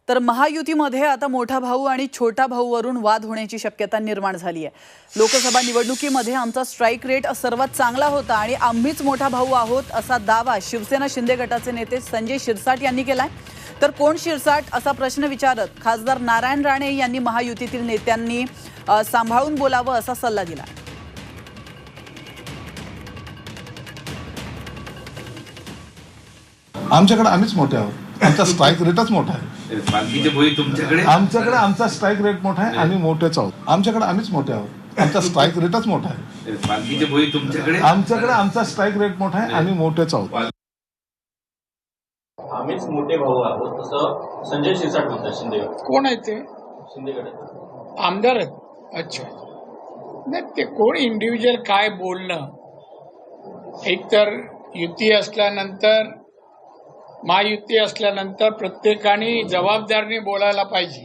तर महायुतीमध्ये आता मोठा भाऊ आणि छोटा भाऊ वरून वाद होण्याची शक्यता निर्माण झाली आहे। लोकसभा निवडणुकीमध्ये आमचा स्ट्राइक रेट सर्वात चांगला होता आणि आम्हीच मोठा भाऊ आहोत असा दावा शिवसेना शिंदे गटाचे नेते संजय शिरसाट यांनी केलाय। तर कोण शिरसाट असा प्रश्न विचारत खासदार नारायण राणे यांनी महायुतीतील नेत्यांनी सांभाळून बोलावं असा सल्ला दिला। आमच्याकडे आम्हीच मोठे आहोत, आमचा स्ट्राइक रेटच मोठा आहे। बाकीचे भोई तुमच्याकडे आमच्याकडे आमचा स्ट्राइक रेट मोठा आहे, आम्ही मोठेच आहोत। आमच्याकडे आम्हीच मोठे आहोत, आमचा स्ट्राइक रेटच मोठा आहे। बाकीचे भोई तुमच्याकडे आमच्याकडे आमचा स्ट्राइक रेट मोठा आहे, आम्ही मोठेच आहोत। आम्हीच मोठे भाऊ आहोत असं संजय शिरसाट म्हणतात शिंदे गट। कोण आहे ते? शिंदे गट आमदार आहेत? अच्छा, नाही ते कोण इंडिव्हिज्युअल काय बोलणं, एकतर युती असल्यानंतर महायुती असल्यानंतर प्रत्येकाने जबाबदारीने बोलायला पाहिजे।